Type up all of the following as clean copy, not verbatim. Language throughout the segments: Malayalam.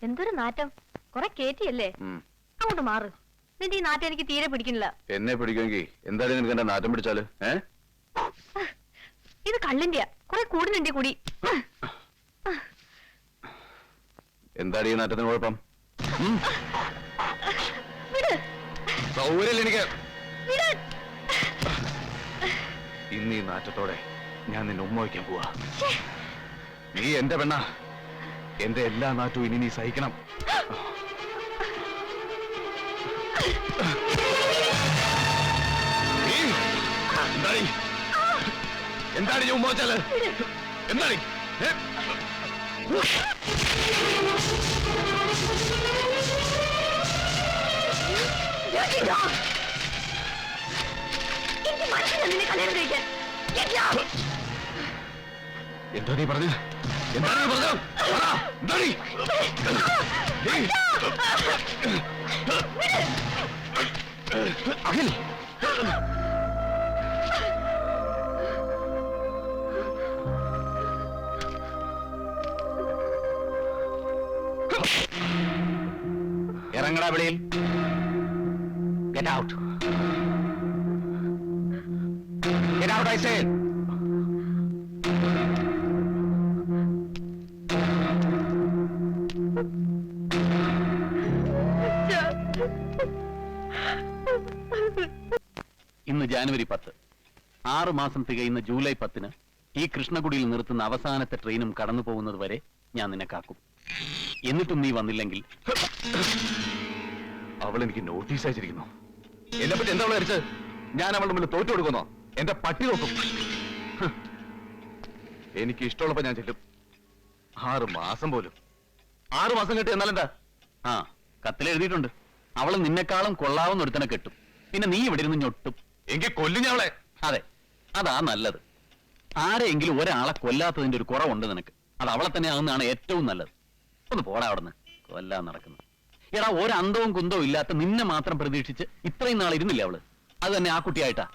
എന്തൊരു നാറ്റം, കുറെ കേറ്റിയല്ലേ. അങ്ങോട്ട് മാറ്. നിന്റെ ഈ നാറ്റം എനിക്ക് തീരെ പിടിക്കുന്നില്ല. എന്നെ പിടിക്കുമെങ്കിൽ എന്തായാലും നിനക്ക് എന്റെ നാറ്റം പിടിച്ചാല്? ഇത് കള്ളിന്റെയാ, കുറെ കൂടുന്നുണ്ട് കൂടി. എന്താണ് ഈ നാറ്റത്തിന് കുഴപ്പം? സൗകര്യം എനിക്ക്. ഇന്ന് ഈ നാറ്റത്തോടെ ഞാൻ നിന്നെ ഉമ്മ വയ്ക്കാൻ പോവാ. നീ എന്റെ പെണ്ണ, എന്റെ എല്ലാ നാറ്റവും ഇനി നീ സഹിക്കണം. എന്താണ് ഈ ഉമ്മ വെച്ചാല്? എന്താണ്? എന്താ നീ പറഞ്ഞത്? എന്താണ് നീ പറഞ്ഞത്? അഖിൽ, ഇറങ്ങടാ വെളിയിൽ. Get out. Get out, I said. ഇന്ന് ജാനുവരി 10, 6 മാസം തികയുന്ന ജൂലൈ 10 ഈ കൃഷ്ണകുടിയിൽ നിർത്തുന്ന അവസാനത്തെ ട്രെയിനും കടന്നു പോകുന്നത് വരെ ഞാൻ നിന്നെ കാക്കും. എന്നിട്ടും നീ വന്നില്ലെങ്കിൽ അവൾ എനിക്ക് നോട്ടീസ് അയച്ചിരിക്കുന്നു. എന്നെ പറ്റി എന്താ അവൾ അരിച്ചത്? ഞാൻ അവളുടെ മുന്നിൽ തോറ്റു കൊടുക്കുന്നോ? എന്റെ പട്ടി നോക്കും. എനിക്ക് ഇഷ്ടമുള്ളപ്പോ ഞാൻ ചെല്ലും. 6 മാസം പോലും. 6 മാസം കെട്ടി എന്നാലെന്താ? കത്തിലെഴുതിയിട്ടുണ്ട്, അവള് നിന്നെക്കാളും കൊള്ളാവുന്ന ഒരുത്തനെ കെട്ടും. പിന്നെ നീ ഇവിടെ ഇരുന്ന് ഞൊട്ടും. എങ്കിൽ കൊല്ലും അവളെ. അതെ, അതാ നല്ലത്. ആരെയെങ്കിലും ഒരാളെ കൊല്ലാത്തതിന്റെ ഒരു കുറവുണ്ട് നിനക്ക്. അത് അവളെ തന്നെ ആകുന്നതാണ് ഏറ്റവും നല്ലത്. ഒന്ന് പോടാ അവിടുന്ന്, കൊല്ലാൻ നടക്കുന്നു. എടാ, ഒരന്തവും കുന്തവും ഇല്ലാത്ത നിന്നെ മാത്രം പ്രതീക്ഷിച്ച് ഇത്രയും നാൾ ഇരുന്നില്ല അവള്. അത് തന്നെ ആ കുട്ടിയായിട്ടാ.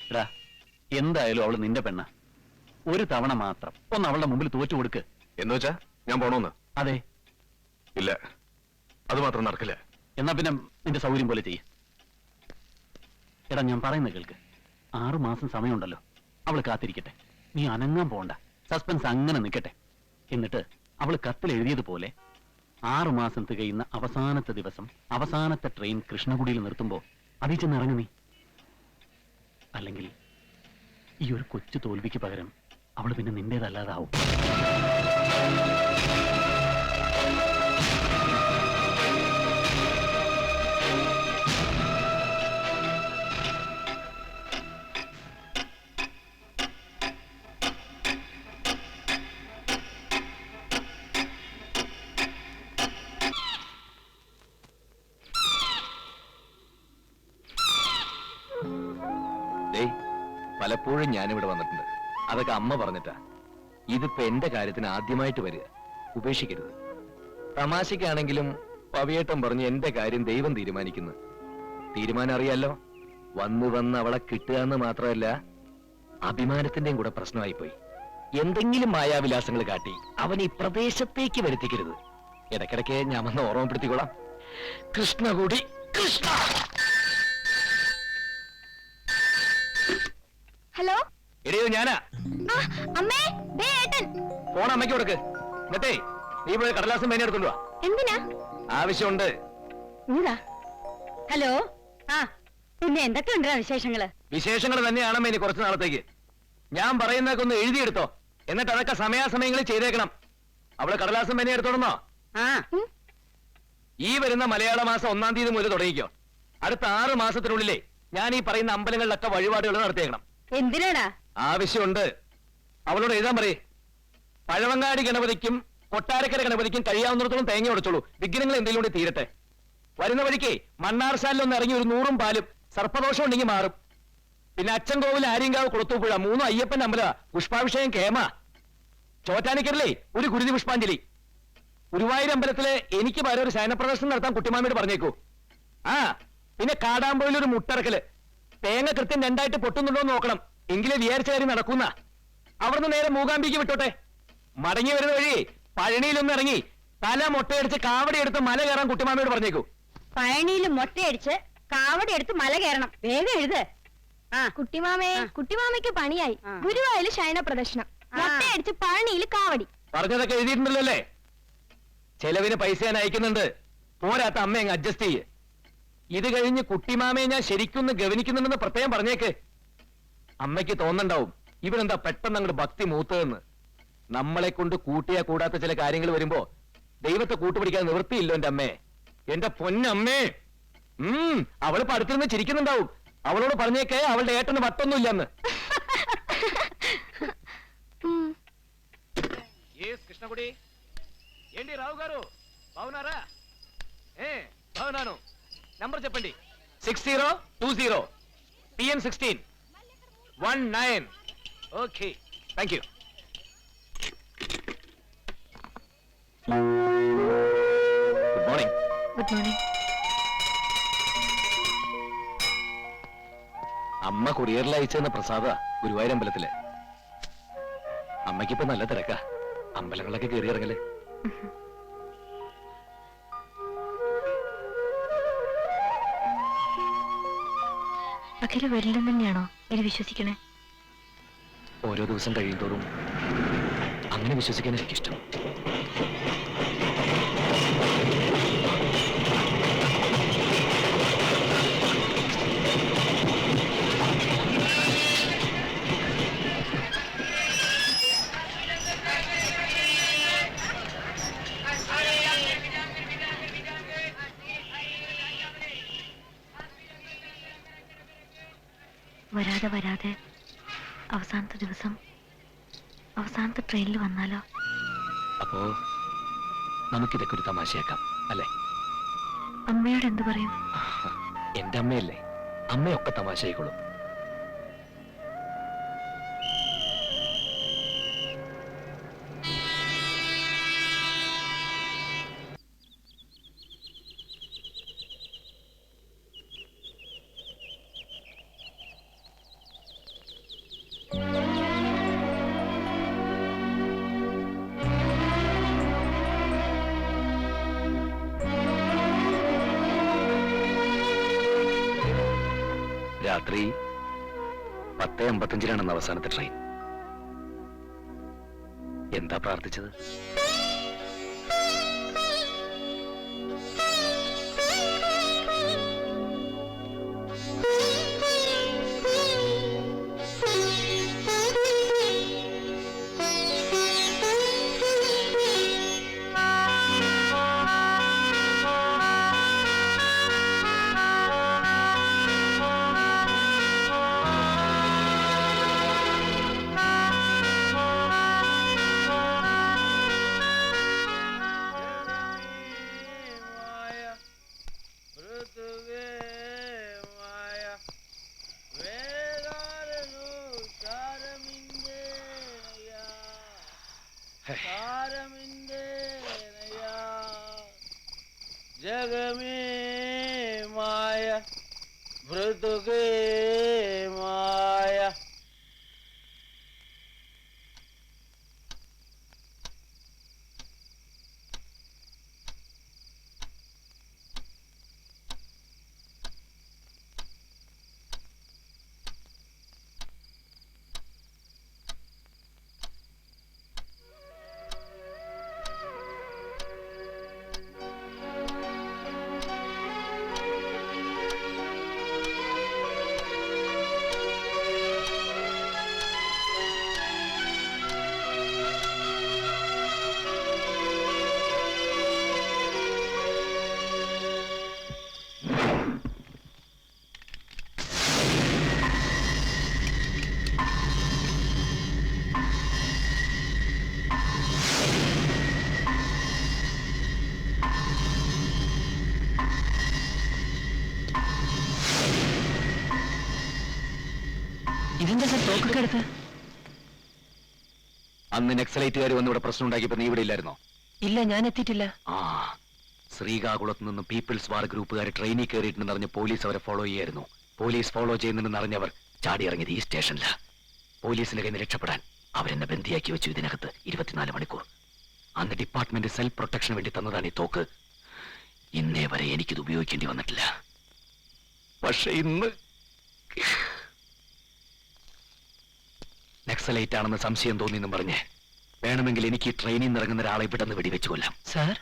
എടാ, എന്തായാലും അവള് നിന്റെ പെണ്ണ. ഒരു തവണ മാത്രം ഒന്ന് അവളുടെ മുമ്പിൽ തോറ്റു കൊടുക്ക്. എന്ന് വെച്ചാ ഞാൻ പോണോന്ന്? അതെ. ഇല്ല, അത് മാത്രം നടക്കില്ല. എന്നാ പിന്നെ നിന്റെ സൗകര്യം പോലെ ചെയ്യ. എടാ, ഞാൻ പറയുന്നത് കേൾക്ക്. 6 മാസം സമയമുണ്ടല്ലോ, അവള് കാത്തിരിക്കട്ടെ. നീ അനങ്ങാൻ പോണ്ട. സസ്പെൻസ് അങ്ങനെ നിൽക്കട്ടെ. എന്നിട്ട് അവള് കത്തിൽ എഴുതിയതുപോലെ 6 മാസം തികയുന്ന അവസാനത്തെ ദിവസം അവസാനത്തെ ട്രെയിൻ കൃഷ്ണകുടിയിൽ നിർത്തുമ്പോ അതിൽ ചെന്ന് ഇറങ്ങി നീ. അല്ലെങ്കിൽ ഈ ഒരു കൊച്ചു തോൽവിക്ക് പകരം അവള് പിന്നെ നിന്റേതല്ലാതാവും. പലപ്പോഴും ഞാനിവിടെ വന്നിട്ടുണ്ട്. അതൊക്കെ അമ്മ പറഞ്ഞിട്ടാ. ഇതിപ്പോ എന്റെ കാര്യത്തിന് ആദ്യമായിട്ട് വരിക. ഉപേക്ഷിക്കരുത്. തമാശക്കാണെങ്കിലും പവിയേട്ടൻ പറഞ്ഞു എന്റെ കാര്യം ദൈവം തീരുമാനിക്കുന്നു. തീരുമാനം അറിയാലോ. വന്ന് അവളെ കിട്ടുക എന്ന് മാത്രമല്ല, അഭിമാനത്തിന്റെയും കൂടെ പ്രശ്നമായി പോയി. എന്തെങ്കിലും മായാവിലാസങ്ങൾ കാട്ടി അവൻ ഈ പ്രദേശത്തേക്ക് വരുത്തിക്കരുത്. ഇടയ്ക്കിടയ്ക്ക് ഞാൻ വന്ന് ഓർമ്മപ്പെടുത്തിക്കോളാം. കൃഷ്ണകുടി കൃഷ്ണ. ഹലോ, എടിയോ ഞാനാ. ഫോൺ അമ്മയ്ക്ക് കൊടുക്ക്. എന്നിട്ടേ നീ പോയി കടലാസും പേന എടുത്തോണ്ട് വാ. എന്തിനാ? ആവശ്യമുണ്ട്. ഹലോ, പിന്നെ എന്തൊക്കെയുണ്ടാ വിശേഷങ്ങള്? വിശേഷങ്ങൾ തന്നെയാണമ്മ ഇനി കുറച്ചു നാളത്തേക്ക്. ഞാൻ പറയുന്നതൊക്കെ ഒന്ന് എഴുതിയെടുത്തോ. എന്നിട്ട് അതൊക്കെ സമയാസമയങ്ങളിൽ ചെയ്തേക്കണം. അവള് കടലാസും പേന എടുത്തോടുന്നോ? ഈ വരുന്ന മലയാള മാസം 1-ാം തീയതി മുതൽ തുടങ്ങിക്കോ. അടുത്ത 6 മാസത്തിനുള്ളിലേ ഞാൻ ഈ പറയുന്ന അമ്പലങ്ങളിലൊക്കെ വഴിപാടുകൾ നടത്തിയേക്കണം. എന്തിനാടാ? ആവശ്യമുണ്ട്. അവളോട് എഴുതാൻ പറയേ. പഴവങ്ങാടി ഗണപതിക്കും കൊട്ടാരക്കര ഗണപതിക്കും കഴിയാവുന്നിടത്തോളം തേങ്ങ ഉടച്ചോളൂ. വിഘ്നങ്ങൾ എന്തെങ്കിലും കൂടി തീരട്ടെ. വരുന്ന വഴിക്ക് മണ്ണാർശാലിലൊന്ന് ഇറങ്ങി ഒരു 100 പാലും സർപ്പദോഷം ഉണ്ടെങ്കിൽ മാറും. പിന്നെ അച്ചൻകോവിൽ, ആര്യങ്കാവ്, കുളത്തൂപ്പുഴ 3 അയ്യപ്പൻ അമ്പല പുഷ്പാഭിഷേകം കേമ. ചോറ്റാനിക്കരല്ലേ ഒരു ഗുരുതി പുഷ്പാഞ്ജലി. ഗുരുവായൂർ അമ്പലത്തില് എനിക്ക് പകരം ഒരു ശയനപ്രദർശനം നടത്താൻ കുട്ടിമാമിയോട് പറഞ്ഞേക്കൂ. പിന്നെ കാടാമ്പുഴയിൽ ഒരു മുട്ടറക്കല്. തേങ്ങ കൃത്യം 2ആയിട്ട് പൊട്ടുന്നുണ്ടോ എന്ന് നോക്കണം. എങ്കിലേ വിചാരിച്ച കാര്യം നടക്കുന്ന. അവിടുന്ന് നേരെ മൂകാംബിക്ക് വിട്ടോട്ടെ. മടങ്ങി വരുന്ന വഴി പഴനിയിലൊന്ന് ഇറങ്ങി തല മുട്ടയടിച്ച് കാവടി എടുത്ത് മല കയറാൻ കുട്ടിമാമയോട് പറഞ്ഞേക്കൂ. പഴനിയിൽ മൊട്ടയടിച്ച് കാവടി എടുത്ത് മല കയറണം. വേഗം എഴുത്. കുട്ടിമാമയ്ക്ക് പണിയായി. ഗുരുവായൂര് ശയന പ്രദർശനം, മൊട്ടയടിച്ച് പഴനിയിൽ കാവടി. പറഞ്ഞതൊക്കെ എഴുതിയിട്ടുണ്ടല്ലേ? ചെലവിന് പൈസ ഞാൻ അയക്കുന്നുണ്ട്. പോരാത്ത അമ്മ അങ്ങ് അഡ്ജസ്റ്റ് ചെയ്യ്. ഇത് കഴിഞ്ഞ് കുട്ടിമാമയെ ഞാൻ ശരിക്കൊന്ന് ഗവനിക്കുന്നുണ്ടെന്ന് പ്രത്യേകം പറഞ്ഞേക്ക്. അമ്മയ്ക്ക് തോന്നണ്ടാവും ഇവരെന്താ പെട്ടെന്ന് അങ്ങോട്ട് ഭക്തി മൂത്തതെന്ന്. നമ്മളെ കൊണ്ട് കൂട്ടിയാ കൂടാത്ത ചില കാര്യങ്ങൾ വരുമ്പോ ദൈവത്തെ കൂട്ടുപിടിക്കാൻ നിവൃത്തിയില്ലോ എന്റെ അമ്മേ. എന്റെ പൊന്നമ്മേ. അവള് പടുത്തിരുന്ന് ചിരിക്കുന്നുണ്ടാവും. അവളോട് പറഞ്ഞേക്കേ അവളുടെ ഏട്ടന് വട്ടൊന്നുമില്ലെന്ന്. కృష్ణగుడి ఏంటి రావు గారు బాగున్నారా? బాగున్నాను. నంబర్ చెప్పండి. 6020 PM 16 19. Okay, thank you. Good morning. Good morning. അമ്മ കൊറിയറിൽ അയച്ചെന്ന പ്രസാദ ഗുരുവായൂർ അമ്പലത്തില്. അമ്മയ്ക്കിപ്പോ നല്ല തിരക്കാ. അമ്പലങ്ങളൊക്കെ കയറി ഇറങ്ങല്. അഖില വരില്ലെന്ന് തന്നെയാണോ ഇനി വിശ്വസിക്കണേ? ഓരോ ദിവസം കഴിയുന്തോറും അങ്ങനെ വിശ്വസിക്കാൻ എനിക്കിഷ്ടം. വരാതെ വരാതെ അവസാനത്തെ ദിവസം അവസാനത്തെ ട്രെയിനിൽ വന്നാലോ? അപ്പോ നമുക്കിതൊക്കെ ഒരു തമാശയാക്കാം അല്ലേ? അമ്മയോട് എന്തു പറയും? എന്റെ അമ്മയല്ലേ, അമ്മയൊക്കെ തമാശയായിക്കോളും. രാത്രി 10:55 അവസാനത്തെ ട്രെയിൻ. എന്താ പ്രാർത്ഥിച്ചത്? ജഗമേ മായ മൃദുഗേ മായ. ഇതെന്താ സാർ തോക്കൊക്കെ എടുത്ത്? അന്ന് നക്സലൈറ്റുകാർ വന്ന് ഇവിടെ പ്രശ്നം ഉണ്ടാക്കിയപ്പോ നീ ഇവിടെ ഇല്ലായിരുന്നോ? ഇല്ല, ഞാൻ എത്തിയിട്ടില്ല. ആ, ശ്രീകാകുളത്ത് നിന്ന് പീപ്പിൾസ് വാർ ഗ്രൂപ്പുകാർ ട്രെയിനിൽ കയറിയിട്ടുണ്ടെന്ന് അറിഞ്ഞ് പോലീസ് അവരെ ഫോളോ ചെയ്യായിരുന്നു. പോലീസ് ഫോളോ ചെയ്യുന്നുണ്ടെന്ന് അറിഞ്ഞവർ ചാടി ഇറങ്ങിയത് ഈ സ്റ്റേഷനില. പോലീസിന്റെ കയ്യിൽ നിന്ന് രക്ഷപ്പെടാൻ അവരെന്നെ ബന്ദിയാക്കി വെച്ചു ഇതിനകത്ത് 24 മണിക്കൂർ. അന്ന് ഡിപ്പാർട്ട്മെന്റ് സെൽഫ് പ്രൊട്ടക്ഷന് വേണ്ടി തന്നതാണ് ഈ തോക്ക്. ഇന്നേ വരെ എനിക്കിത് ഉപയോഗിക്കേണ്ടി വന്നിട്ടില്ല. പക്ഷെ ഇന്ന് നക്സലൈറ്റ് ആണെന്ന് സംശയം തോന്നിയെന്നും പറഞ്ഞ് വേണമെങ്കിൽ എനിക്ക് ട്രെയിനിൽ നിന്ന് ഇറങ്ങുന്ന ഒരാളെ പെട്ടെന്ന് വെടിവെച്ചു കൊല്ലാം. സാർ,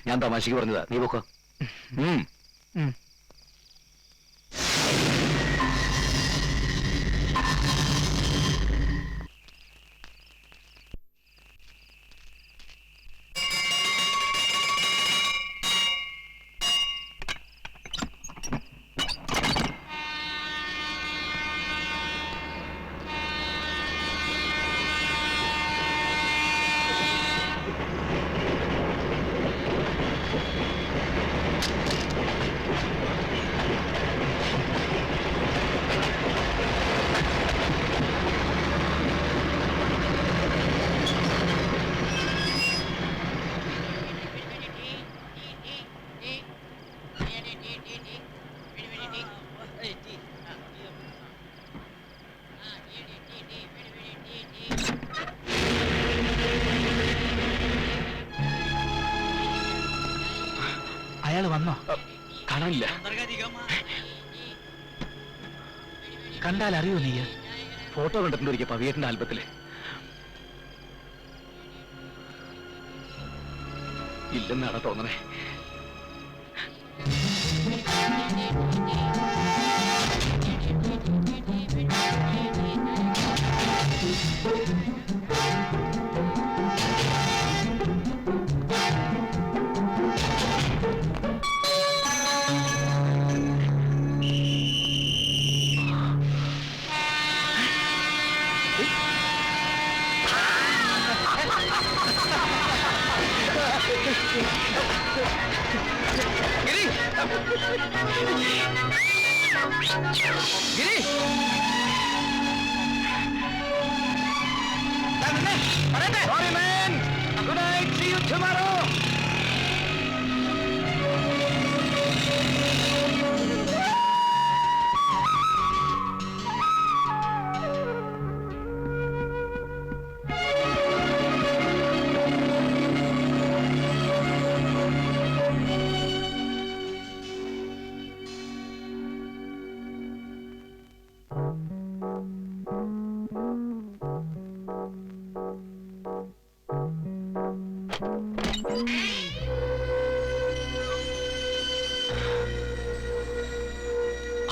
ഞാൻ തമാശക്ക് പറഞ്ഞതാ, നീ പോക്കോ. അയാൾ വന്നോ? കാണാനില്ല. കണ്ടാൽ അറിയോ നീ? ഫോട്ടോ കണ്ടിട്ടുണ്ട് ഒരിക്കൽ പവിയേട്ടന്റെ ആൽബത്തില്. ഇല്ലെന്നാണ് തോന്നണേ. Sorry, man. Good night. See you tomorrow.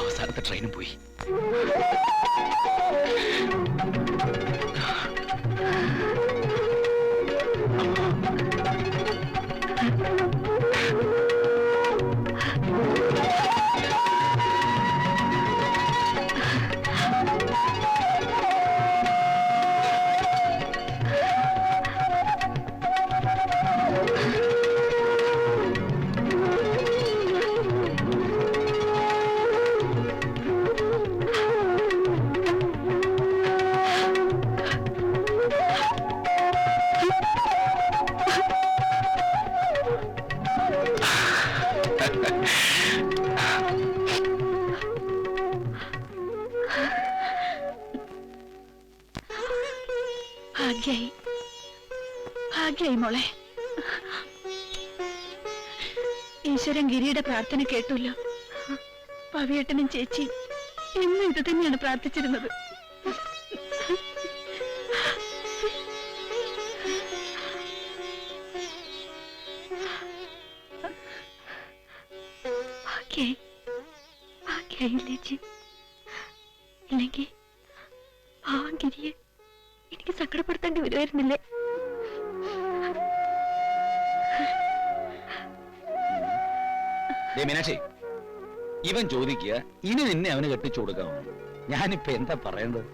അവസാനത്തെ ട്രെയിനും പോയി. ഭാഗ്യായി മോളെ. ഈശ്വരൻ ഗിരിയുടെ പ്രാർത്ഥന കേട്ടല്ലോ. പവിയേട്ടനും ചേച്ചി എന്നും ഇത് തന്നെയാണ് പ്രാർത്ഥിച്ചിരുന്നത്. ഭാഗ്യായില്ലേ? ഇല്ലെങ്കിൽ പാവം ഗിരിയെ എനിക്ക് സങ്കടപ്പെടുത്തേണ്ടി വരുമായിരുന്നില്ലേ? മീനാക്ഷി, ഇവൻ ചോദിക്കുക ഇനി നിന്നെ അവന് കെട്ടിച്ചു കൊടുക്കാമോ? ഞാനിപ്പോ എന്താ പറയേണ്ടത്?